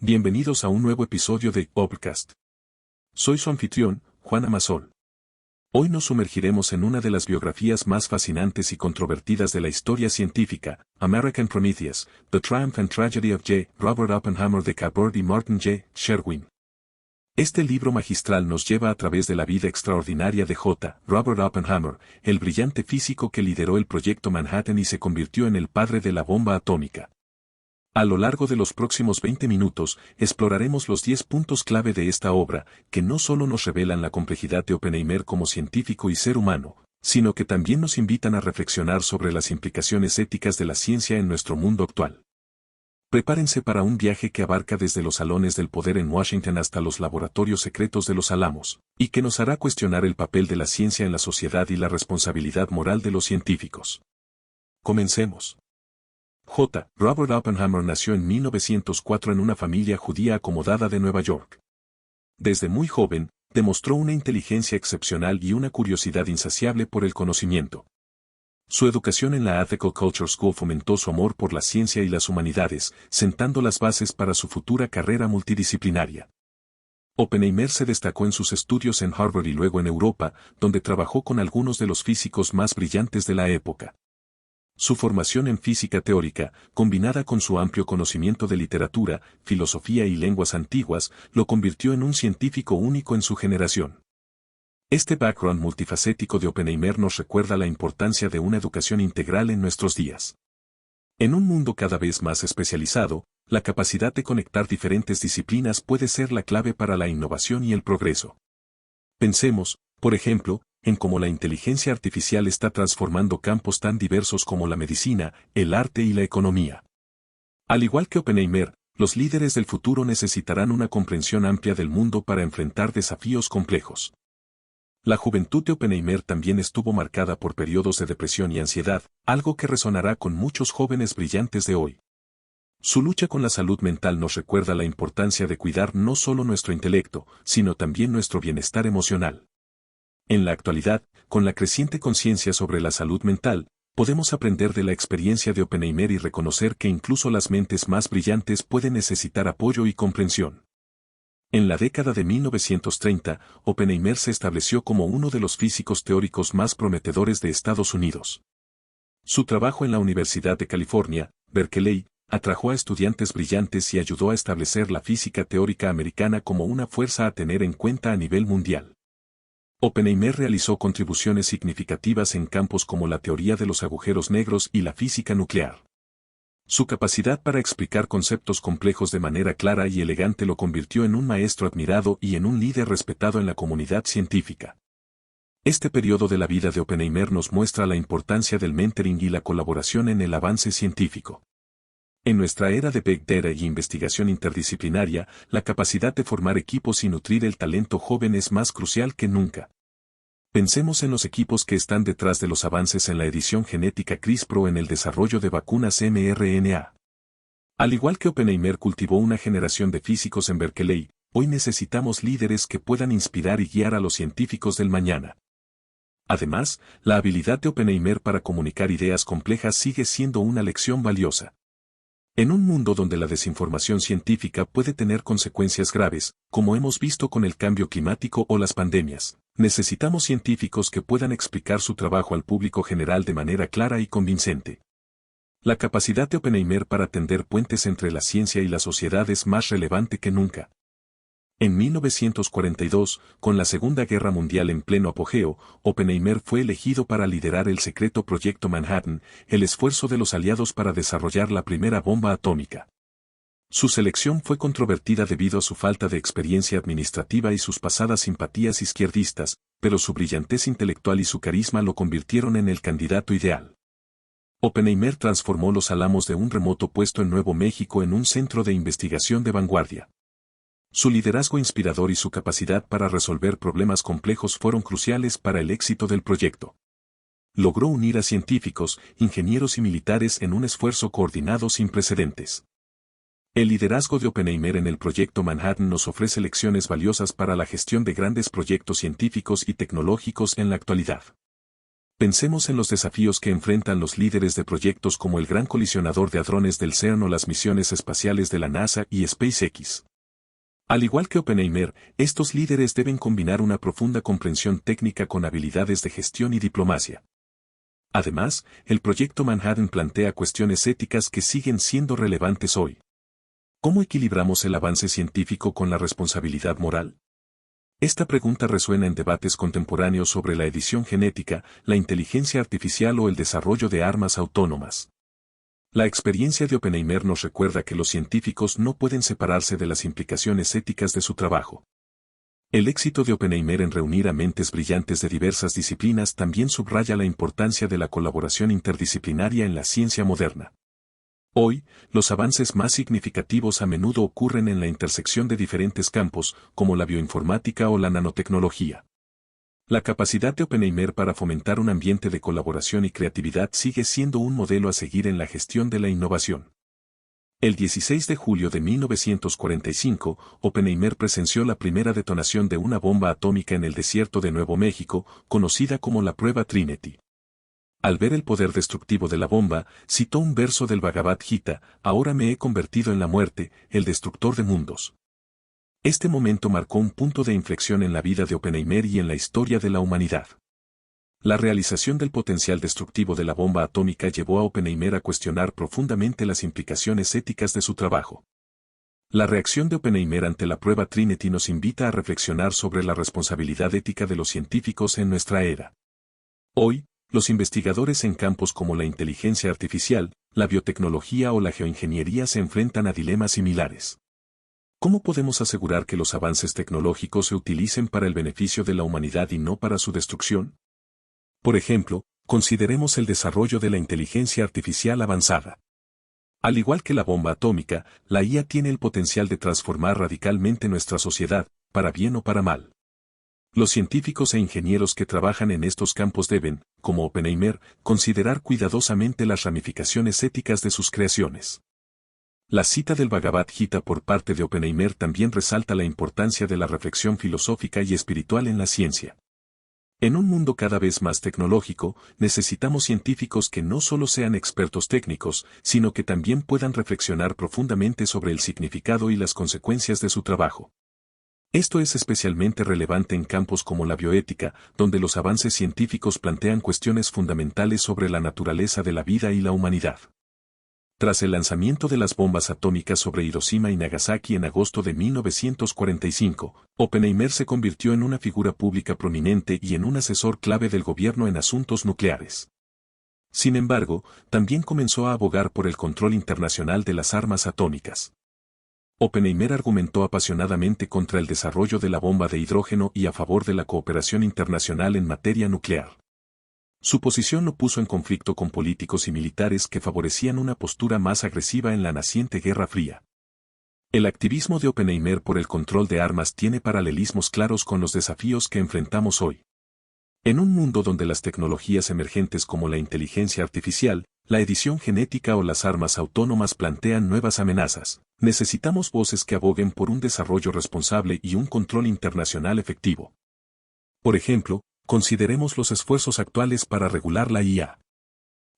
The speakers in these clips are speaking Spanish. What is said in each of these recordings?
Bienvenidos a un nuevo episodio de Obcast. Soy su anfitrión, Juan Amasol. Hoy nos sumergiremos en una de las biografías más fascinantes y controvertidas de la historia científica, American Prometheus, The Triumph and Tragedy of J. Robert Oppenheimer de Cabot y Martin J. Sherwin. Este libro magistral nos lleva a través de la vida extraordinaria de J. Robert Oppenheimer, el brillante físico que lideró el proyecto Manhattan y se convirtió en el padre de la bomba atómica. A lo largo de los próximos 20 minutos, exploraremos los 10 puntos clave de esta obra, que no solo nos revelan la complejidad de Oppenheimer como científico y ser humano, sino que también nos invitan a reflexionar sobre las implicaciones éticas de la ciencia en nuestro mundo actual. Prepárense para un viaje que abarca desde los salones del poder en Washington hasta los laboratorios secretos de los Alamos, y que nos hará cuestionar el papel de la ciencia en la sociedad y la responsabilidad moral de los científicos. Comencemos. J. Robert Oppenheimer nació en 1904 en una familia judía acomodada de Nueva York. Desde muy joven, demostró una inteligencia excepcional y una curiosidad insaciable por el conocimiento. Su educación en la Ethical Culture School fomentó su amor por la ciencia y las humanidades, sentando las bases para su futura carrera multidisciplinaria. Oppenheimer se destacó en sus estudios en Harvard y luego en Europa, donde trabajó con algunos de los físicos más brillantes de la época. Su formación en física teórica, combinada con su amplio conocimiento de literatura, filosofía y lenguas antiguas, lo convirtió en un científico único en su generación. Este background multifacético de Oppenheimer nos recuerda la importancia de una educación integral en nuestros días. En un mundo cada vez más especializado, la capacidad de conectar diferentes disciplinas puede ser la clave para la innovación y el progreso. Pensemos, por ejemplo, en cómo la inteligencia artificial está transformando campos tan diversos como la medicina, el arte y la economía. Al igual que Oppenheimer, los líderes del futuro necesitarán una comprensión amplia del mundo para enfrentar desafíos complejos. La juventud de Oppenheimer también estuvo marcada por periodos de depresión y ansiedad, algo que resonará con muchos jóvenes brillantes de hoy. Su lucha con la salud mental nos recuerda la importancia de cuidar no solo nuestro intelecto, sino también nuestro bienestar emocional. En la actualidad, con la creciente conciencia sobre la salud mental, podemos aprender de la experiencia de Oppenheimer y reconocer que incluso las mentes más brillantes pueden necesitar apoyo y comprensión. En la década de 1930, Oppenheimer se estableció como uno de los físicos teóricos más prometedores de Estados Unidos. Su trabajo en la Universidad de California, Berkeley, atrajo a estudiantes brillantes y ayudó a establecer la física teórica americana como una fuerza a tener en cuenta a nivel mundial. Oppenheimer realizó contribuciones significativas en campos como la teoría de los agujeros negros y la física nuclear. Su capacidad para explicar conceptos complejos de manera clara y elegante lo convirtió en un maestro admirado y en un líder respetado en la comunidad científica. Este periodo de la vida de Oppenheimer nos muestra la importancia del mentoring y la colaboración en el avance científico. En nuestra era de Big Data y investigación interdisciplinaria, la capacidad de formar equipos y nutrir el talento joven es más crucial que nunca. Pensemos en los equipos que están detrás de los avances en la edición genética CRISPR o en el desarrollo de vacunas mRNA. Al igual que Oppenheimer cultivó una generación de físicos en Berkeley, hoy necesitamos líderes que puedan inspirar y guiar a los científicos del mañana. Además, la habilidad de Oppenheimer para comunicar ideas complejas sigue siendo una lección valiosa. En un mundo donde la desinformación científica puede tener consecuencias graves, como hemos visto con el cambio climático o las pandemias, necesitamos científicos que puedan explicar su trabajo al público general de manera clara y convincente. La capacidad de Oppenheimer para tender puentes entre la ciencia y la sociedad es más relevante que nunca. En 1942, con la Segunda Guerra Mundial en pleno apogeo, Oppenheimer fue elegido para liderar el secreto Proyecto Manhattan, el esfuerzo de los aliados para desarrollar la primera bomba atómica. Su selección fue controvertida debido a su falta de experiencia administrativa y sus pasadas simpatías izquierdistas, pero su brillantez intelectual y su carisma lo convirtieron en el candidato ideal. Oppenheimer transformó los Alamos de un remoto puesto en Nuevo México en un centro de investigación de vanguardia. Su liderazgo inspirador y su capacidad para resolver problemas complejos fueron cruciales para el éxito del proyecto. Logró unir a científicos, ingenieros y militares en un esfuerzo coordinado sin precedentes. El liderazgo de Oppenheimer en el proyecto Manhattan nos ofrece lecciones valiosas para la gestión de grandes proyectos científicos y tecnológicos en la actualidad. Pensemos en los desafíos que enfrentan los líderes de proyectos como el Gran Colisionador de Hadrones del CERN o las misiones espaciales de la NASA y SpaceX. Al igual que Oppenheimer, estos líderes deben combinar una profunda comprensión técnica con habilidades de gestión y diplomacia. Además, el proyecto Manhattan plantea cuestiones éticas que siguen siendo relevantes hoy. ¿Cómo equilibramos el avance científico con la responsabilidad moral? Esta pregunta resuena en debates contemporáneos sobre la edición genética, la inteligencia artificial o el desarrollo de armas autónomas. La experiencia de Oppenheimer nos recuerda que los científicos no pueden separarse de las implicaciones éticas de su trabajo. El éxito de Oppenheimer en reunir a mentes brillantes de diversas disciplinas también subraya la importancia de la colaboración interdisciplinaria en la ciencia moderna. Hoy, los avances más significativos a menudo ocurren en la intersección de diferentes campos, como la bioinformática o la nanotecnología. La capacidad de Oppenheimer para fomentar un ambiente de colaboración y creatividad sigue siendo un modelo a seguir en la gestión de la innovación. El 16 de julio de 1945, Oppenheimer presenció la primera detonación de una bomba atómica en el desierto de Nuevo México, conocida como la prueba Trinity. Al ver el poder destructivo de la bomba, citó un verso del Bhagavad Gita: "Ahora me he convertido en la muerte, el destructor de mundos". Este momento marcó un punto de inflexión en la vida de Oppenheimer y en la historia de la humanidad. La realización del potencial destructivo de la bomba atómica llevó a Oppenheimer a cuestionar profundamente las implicaciones éticas de su trabajo. La reacción de Oppenheimer ante la prueba Trinity nos invita a reflexionar sobre la responsabilidad ética de los científicos en nuestra era. Hoy, los investigadores en campos como la inteligencia artificial, la biotecnología o la geoingeniería se enfrentan a dilemas similares. ¿Cómo podemos asegurar que los avances tecnológicos se utilicen para el beneficio de la humanidad y no para su destrucción? Por ejemplo, consideremos el desarrollo de la inteligencia artificial avanzada. Al igual que la bomba atómica, la IA tiene el potencial de transformar radicalmente nuestra sociedad, para bien o para mal. Los científicos e ingenieros que trabajan en estos campos deben, como Oppenheimer, considerar cuidadosamente las ramificaciones éticas de sus creaciones. La cita del Bhagavad Gita por parte de Oppenheimer también resalta la importancia de la reflexión filosófica y espiritual en la ciencia. En un mundo cada vez más tecnológico, necesitamos científicos que no solo sean expertos técnicos, sino que también puedan reflexionar profundamente sobre el significado y las consecuencias de su trabajo. Esto es especialmente relevante en campos como la bioética, donde los avances científicos plantean cuestiones fundamentales sobre la naturaleza de la vida y la humanidad. Tras el lanzamiento de las bombas atómicas sobre Hiroshima y Nagasaki en agosto de 1945, Oppenheimer se convirtió en una figura pública prominente y en un asesor clave del gobierno en asuntos nucleares. Sin embargo, también comenzó a abogar por el control internacional de las armas atómicas. Oppenheimer argumentó apasionadamente contra el desarrollo de la bomba de hidrógeno y a favor de la cooperación internacional en materia nuclear. Su posición lo puso en conflicto con políticos y militares que favorecían una postura más agresiva en la naciente Guerra Fría. El activismo de Oppenheimer por el control de armas tiene paralelismos claros con los desafíos que enfrentamos hoy. En un mundo donde las tecnologías emergentes como la inteligencia artificial, la edición genética o las armas autónomas plantean nuevas amenazas, necesitamos voces que aboguen por un desarrollo responsable y un control internacional efectivo. Por ejemplo, consideremos los esfuerzos actuales para regular la IA.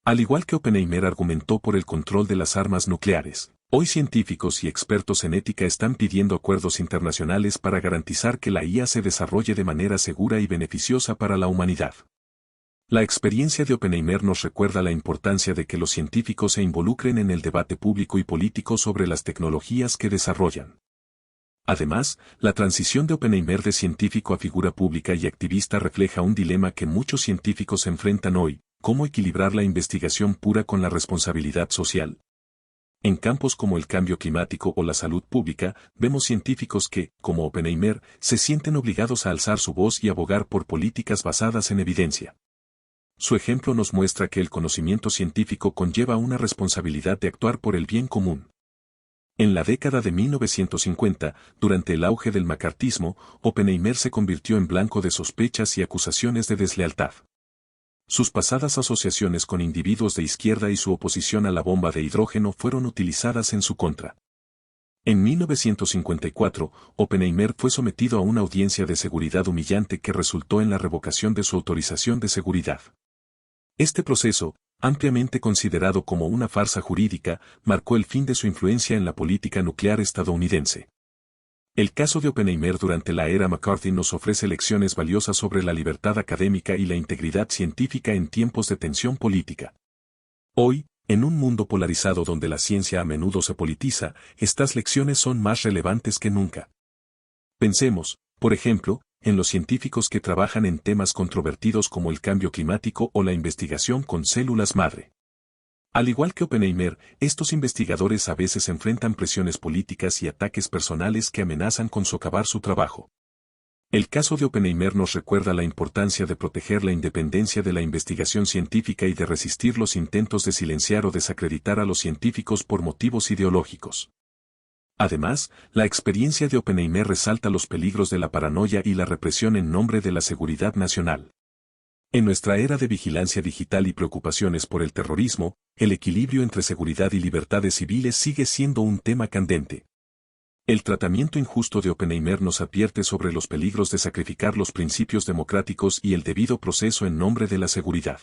Al igual que Oppenheimer argumentó por el control de las armas nucleares, hoy científicos y expertos en ética están pidiendo acuerdos internacionales para garantizar que la IA se desarrolle de manera segura y beneficiosa para la humanidad. La experiencia de Oppenheimer nos recuerda la importancia de que los científicos se involucren en el debate público y político sobre las tecnologías que desarrollan. Además, la transición de Oppenheimer de científico a figura pública y activista refleja un dilema que muchos científicos enfrentan hoy: ¿cómo equilibrar la investigación pura con la responsabilidad social? En campos como el cambio climático o la salud pública, vemos científicos que, como Oppenheimer, se sienten obligados a alzar su voz y abogar por políticas basadas en evidencia. Su ejemplo nos muestra que el conocimiento científico conlleva una responsabilidad de actuar por el bien común. En la década de 1950, durante el auge del macartismo, Oppenheimer se convirtió en blanco de sospechas y acusaciones de deslealtad. Sus pasadas asociaciones con individuos de izquierda y su oposición a la bomba de hidrógeno fueron utilizadas en su contra. En 1954, Oppenheimer fue sometido a una audiencia de seguridad humillante que resultó en la revocación de su autorización de seguridad. Este proceso, ampliamente considerado como una farsa jurídica, marcó el fin de su influencia en la política nuclear estadounidense. El caso de Oppenheimer durante la era McCarthy nos ofrece lecciones valiosas sobre la libertad académica y la integridad científica en tiempos de tensión política. Hoy, en un mundo polarizado donde la ciencia a menudo se politiza, estas lecciones son más relevantes que nunca. Pensemos, por ejemplo, en los científicos que trabajan en temas controvertidos como el cambio climático o la investigación con células madre. Al igual que Oppenheimer, estos investigadores a veces enfrentan presiones políticas y ataques personales que amenazan con socavar su trabajo. El caso de Oppenheimer nos recuerda la importancia de proteger la independencia de la investigación científica y de resistir los intentos de silenciar o desacreditar a los científicos por motivos ideológicos. Además, la experiencia de Oppenheimer resalta los peligros de la paranoia y la represión en nombre de la seguridad nacional. En nuestra era de vigilancia digital y preocupaciones por el terrorismo, el equilibrio entre seguridad y libertades civiles sigue siendo un tema candente. El tratamiento injusto de Oppenheimer nos advierte sobre los peligros de sacrificar los principios democráticos y el debido proceso en nombre de la seguridad.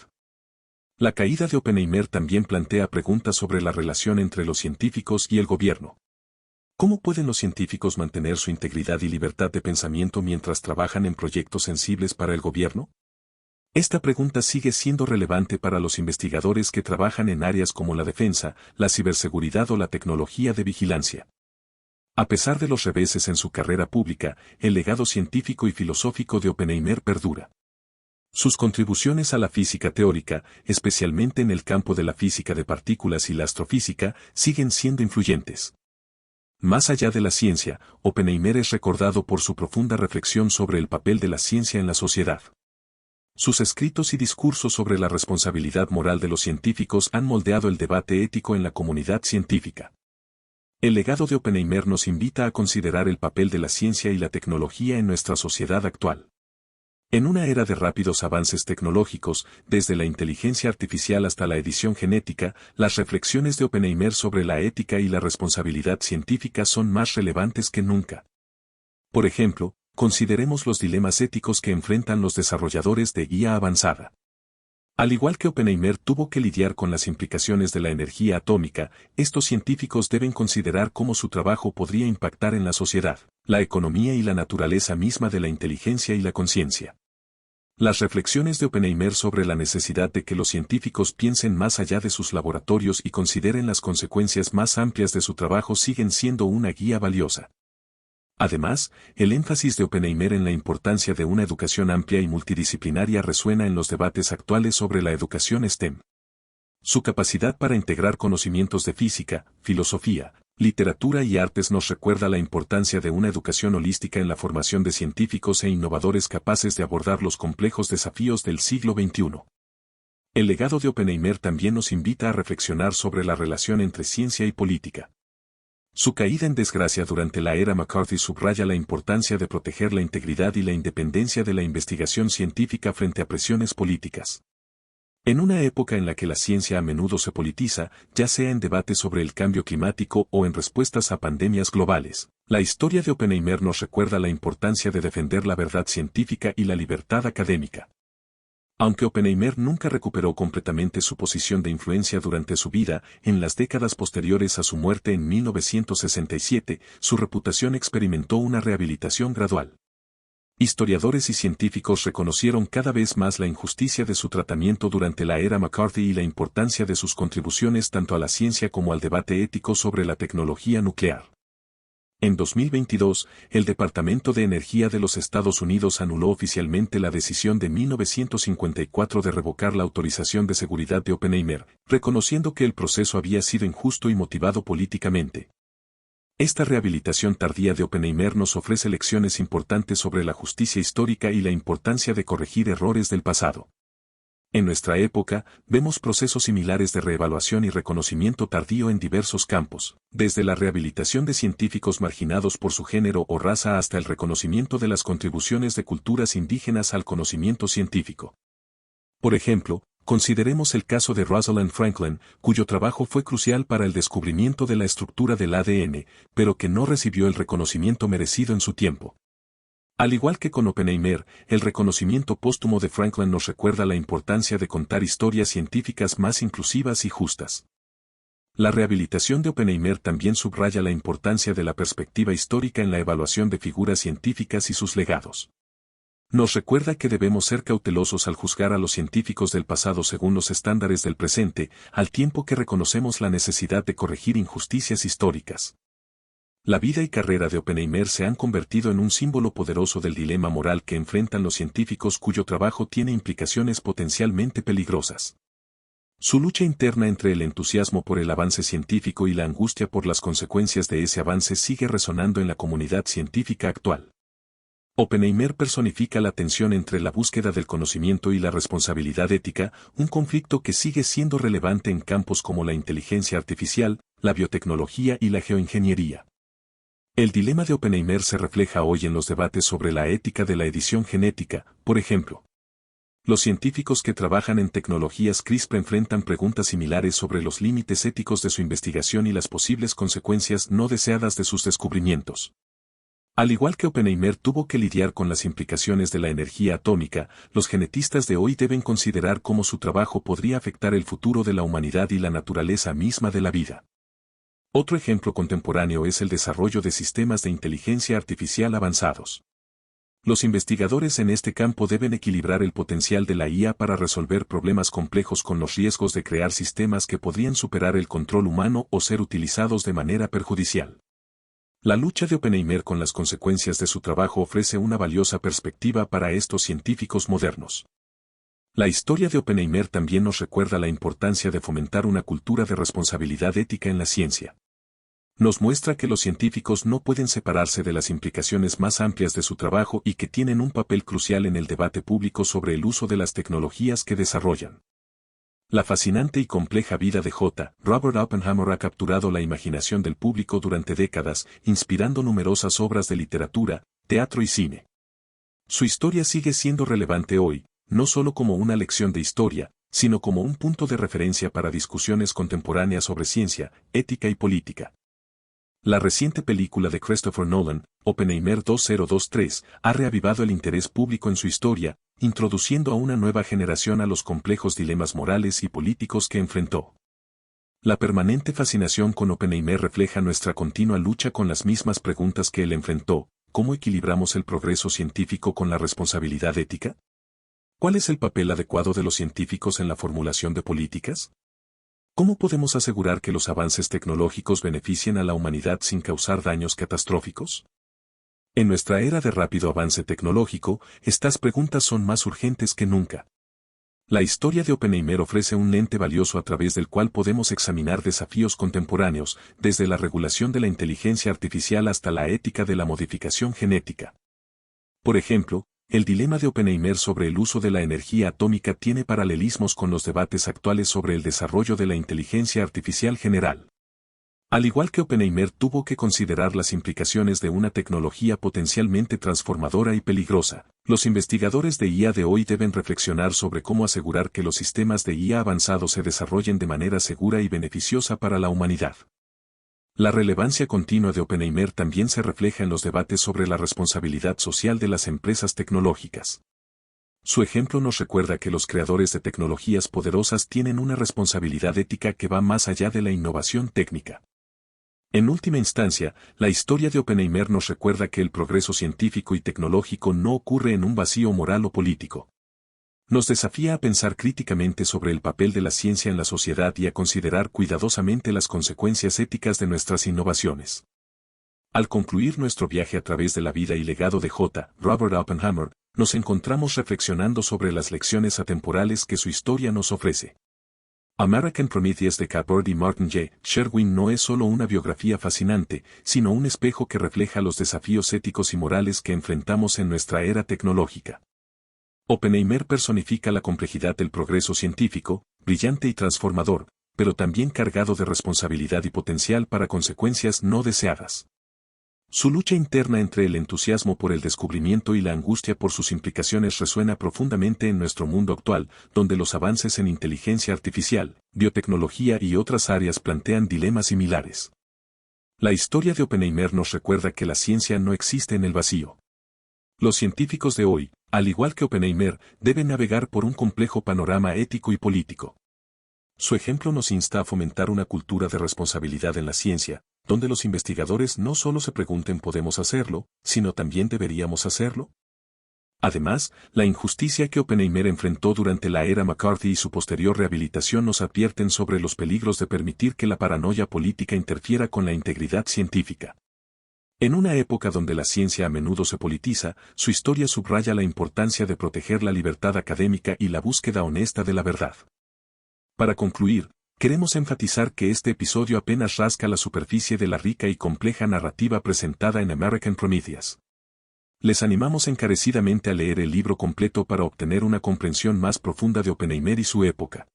La caída de Oppenheimer también plantea preguntas sobre la relación entre los científicos y el gobierno. ¿Cómo pueden los científicos mantener su integridad y libertad de pensamiento mientras trabajan en proyectos sensibles para el gobierno? Esta pregunta sigue siendo relevante para los investigadores que trabajan en áreas como la defensa, la ciberseguridad o la tecnología de vigilancia. A pesar de los reveses en su carrera pública, el legado científico y filosófico de Oppenheimer perdura. Sus contribuciones a la física teórica, especialmente en el campo de la física de partículas y la astrofísica, siguen siendo influyentes. Más allá de la ciencia, Oppenheimer es recordado por su profunda reflexión sobre el papel de la ciencia en la sociedad. Sus escritos y discursos sobre la responsabilidad moral de los científicos han moldeado el debate ético en la comunidad científica. El legado de Oppenheimer nos invita a considerar el papel de la ciencia y la tecnología en nuestra sociedad actual. En una era de rápidos avances tecnológicos, desde la inteligencia artificial hasta la edición genética, las reflexiones de Oppenheimer sobre la ética y la responsabilidad científica son más relevantes que nunca. Por ejemplo, consideremos los dilemas éticos que enfrentan los desarrolladores de IA avanzada. Al igual que Oppenheimer tuvo que lidiar con las implicaciones de la energía atómica, estos científicos deben considerar cómo su trabajo podría impactar en la sociedad, la economía y la naturaleza misma de la inteligencia y la conciencia. Las reflexiones de Oppenheimer sobre la necesidad de que los científicos piensen más allá de sus laboratorios y consideren las consecuencias más amplias de su trabajo siguen siendo una guía valiosa. Además, el énfasis de Oppenheimer en la importancia de una educación amplia y multidisciplinaria resuena en los debates actuales sobre la educación STEM. Su capacidad para integrar conocimientos de física, filosofía, literatura y artes nos recuerda la importancia de una educación holística en la formación de científicos e innovadores capaces de abordar los complejos desafíos del siglo XXI. El legado de Oppenheimer también nos invita a reflexionar sobre la relación entre ciencia y política. Su caída en desgracia durante la era McCarthy subraya la importancia de proteger la integridad y la independencia de la investigación científica frente a presiones políticas. En una época en la que la ciencia a menudo se politiza, ya sea en debates sobre el cambio climático o en respuestas a pandemias globales, la historia de Oppenheimer nos recuerda la importancia de defender la verdad científica y la libertad académica. Aunque Oppenheimer nunca recuperó completamente su posición de influencia durante su vida, en las décadas posteriores a su muerte en 1967, su reputación experimentó una rehabilitación gradual. Historiadores y científicos reconocieron cada vez más la injusticia de su tratamiento durante la era McCarthy y la importancia de sus contribuciones tanto a la ciencia como al debate ético sobre la tecnología nuclear. En 2022, el Departamento de Energía de los Estados Unidos anuló oficialmente la decisión de 1954 de revocar la autorización de seguridad de Oppenheimer, reconociendo que el proceso había sido injusto y motivado políticamente. Esta rehabilitación tardía de Oppenheimer nos ofrece lecciones importantes sobre la justicia histórica y la importancia de corregir errores del pasado. En nuestra época, vemos procesos similares de reevaluación y reconocimiento tardío en diversos campos, desde la rehabilitación de científicos marginados por su género o raza hasta el reconocimiento de las contribuciones de culturas indígenas al conocimiento científico. Por ejemplo, consideremos el caso de Rosalind Franklin, cuyo trabajo fue crucial para el descubrimiento de la estructura del ADN, pero que no recibió el reconocimiento merecido en su tiempo. Al igual que con Oppenheimer, el reconocimiento póstumo de Franklin nos recuerda la importancia de contar historias científicas más inclusivas y justas. La rehabilitación de Oppenheimer también subraya la importancia de la perspectiva histórica en la evaluación de figuras científicas y sus legados. Nos recuerda que debemos ser cautelosos al juzgar a los científicos del pasado según los estándares del presente, al tiempo que reconocemos la necesidad de corregir injusticias históricas. La vida y carrera de Oppenheimer se han convertido en un símbolo poderoso del dilema moral que enfrentan los científicos cuyo trabajo tiene implicaciones potencialmente peligrosas. Su lucha interna entre el entusiasmo por el avance científico y la angustia por las consecuencias de ese avance sigue resonando en la comunidad científica actual. Oppenheimer personifica la tensión entre la búsqueda del conocimiento y la responsabilidad ética, un conflicto que sigue siendo relevante en campos como la inteligencia artificial, la biotecnología y la geoingeniería. El dilema de Oppenheimer se refleja hoy en los debates sobre la ética de la edición genética, por ejemplo. Los científicos que trabajan en tecnologías CRISPR enfrentan preguntas similares sobre los límites éticos de su investigación y las posibles consecuencias no deseadas de sus descubrimientos. Al igual que Oppenheimer tuvo que lidiar con las implicaciones de la energía atómica, los genetistas de hoy deben considerar cómo su trabajo podría afectar el futuro de la humanidad y la naturaleza misma de la vida. Otro ejemplo contemporáneo es el desarrollo de sistemas de inteligencia artificial avanzados. Los investigadores en este campo deben equilibrar el potencial de la IA para resolver problemas complejos con los riesgos de crear sistemas que podrían superar el control humano o ser utilizados de manera perjudicial. La lucha de Oppenheimer con las consecuencias de su trabajo ofrece una valiosa perspectiva para estos científicos modernos. La historia de Oppenheimer también nos recuerda la importancia de fomentar una cultura de responsabilidad ética en la ciencia. Nos muestra que los científicos no pueden separarse de las implicaciones más amplias de su trabajo y que tienen un papel crucial en el debate público sobre el uso de las tecnologías que desarrollan. La fascinante y compleja vida de Robert Oppenheimer ha capturado la imaginación del público durante décadas, inspirando numerosas obras de literatura, teatro y cine. Su historia sigue siendo relevante hoy, no solo como una lección de historia, sino como un punto de referencia para discusiones contemporáneas sobre ciencia, ética y política. La reciente película de Christopher Nolan, Oppenheimer 2023, ha reavivado el interés público en su historia, introduciendo a una nueva generación a los complejos dilemas morales y políticos que enfrentó. La permanente fascinación con Oppenheimer refleja nuestra continua lucha con las mismas preguntas que él enfrentó: ¿cómo equilibramos el progreso científico con la responsabilidad ética? ¿Cuál es el papel adecuado de los científicos en la formulación de políticas? ¿Cómo podemos asegurar que los avances tecnológicos beneficien a la humanidad sin causar daños catastróficos? En nuestra era de rápido avance tecnológico, estas preguntas son más urgentes que nunca. La historia de Oppenheimer ofrece un lente valioso a través del cual podemos examinar desafíos contemporáneos, desde la regulación de la inteligencia artificial hasta la ética de la modificación genética. Por ejemplo, el dilema de Oppenheimer sobre el uso de la energía atómica tiene paralelismos con los debates actuales sobre el desarrollo de la inteligencia artificial general. Al igual que Oppenheimer tuvo que considerar las implicaciones de una tecnología potencialmente transformadora y peligrosa, los investigadores de IA de hoy deben reflexionar sobre cómo asegurar que los sistemas de IA avanzados se desarrollen de manera segura y beneficiosa para la humanidad. La relevancia continua de Oppenheimer también se refleja en los debates sobre la responsabilidad social de las empresas tecnológicas. Su ejemplo nos recuerda que los creadores de tecnologías poderosas tienen una responsabilidad ética que va más allá de la innovación técnica. En última instancia, la historia de Oppenheimer nos recuerda que el progreso científico y tecnológico no ocurre en un vacío moral o político. Nos desafía a pensar críticamente sobre el papel de la ciencia en la sociedad y a considerar cuidadosamente las consecuencias éticas de nuestras innovaciones. Al concluir nuestro viaje a través de la vida y legado de Robert Oppenheimer, nos encontramos reflexionando sobre las lecciones atemporales que su historia nos ofrece. American Prometheus de Capard y Martin J. Sherwin no es solo una biografía fascinante, sino un espejo que refleja los desafíos éticos y morales que enfrentamos en nuestra era tecnológica. Oppenheimer personifica la complejidad del progreso científico, brillante y transformador, pero también cargado de responsabilidad y potencial para consecuencias no deseadas. Su lucha interna entre el entusiasmo por el descubrimiento y la angustia por sus implicaciones resuena profundamente en nuestro mundo actual, donde los avances en inteligencia artificial, biotecnología y otras áreas plantean dilemas similares. La historia de Oppenheimer nos recuerda que la ciencia no existe en el vacío. Los científicos de hoy, al igual que Oppenheimer, deben navegar por un complejo panorama ético y político. Su ejemplo nos insta a fomentar una cultura de responsabilidad en la ciencia, donde los investigadores no solo se pregunten ¿podemos hacerlo?, sino también ¿deberíamos hacerlo? Además, la injusticia que Oppenheimer enfrentó durante la era McCarthy y su posterior rehabilitación nos advierten sobre los peligros de permitir que la paranoia política interfiera con la integridad científica. En una época donde la ciencia a menudo se politiza, su historia subraya la importancia de proteger la libertad académica y la búsqueda honesta de la verdad. Para concluir, queremos enfatizar que este episodio apenas rasca la superficie de la rica y compleja narrativa presentada en American Prometheus. Les animamos encarecidamente a leer el libro completo para obtener una comprensión más profunda de Oppenheimer y su época.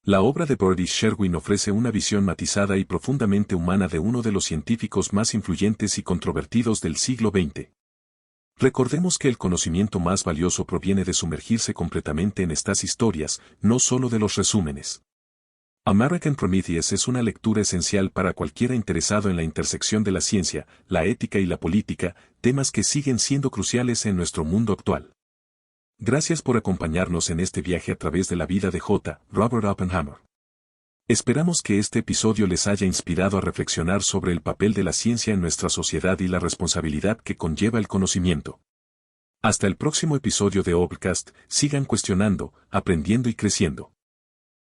La obra de Brody Sherwin ofrece una visión matizada y profundamente humana de uno de los científicos más influyentes y controvertidos del siglo XX. Recordemos que el conocimiento más valioso proviene de sumergirse completamente en estas historias, no solo de los resúmenes. American Prometheus es una lectura esencial para cualquiera interesado en la intersección de la ciencia, la ética y la política, temas que siguen siendo cruciales en nuestro mundo actual. Gracias por acompañarnos en este viaje a través de la vida de J. Robert Oppenheimer. Esperamos que este episodio les haya inspirado a reflexionar sobre el papel de la ciencia en nuestra sociedad y la responsabilidad que conlleva el conocimiento. Hasta el próximo episodio de Obcast, sigan cuestionando, aprendiendo y creciendo.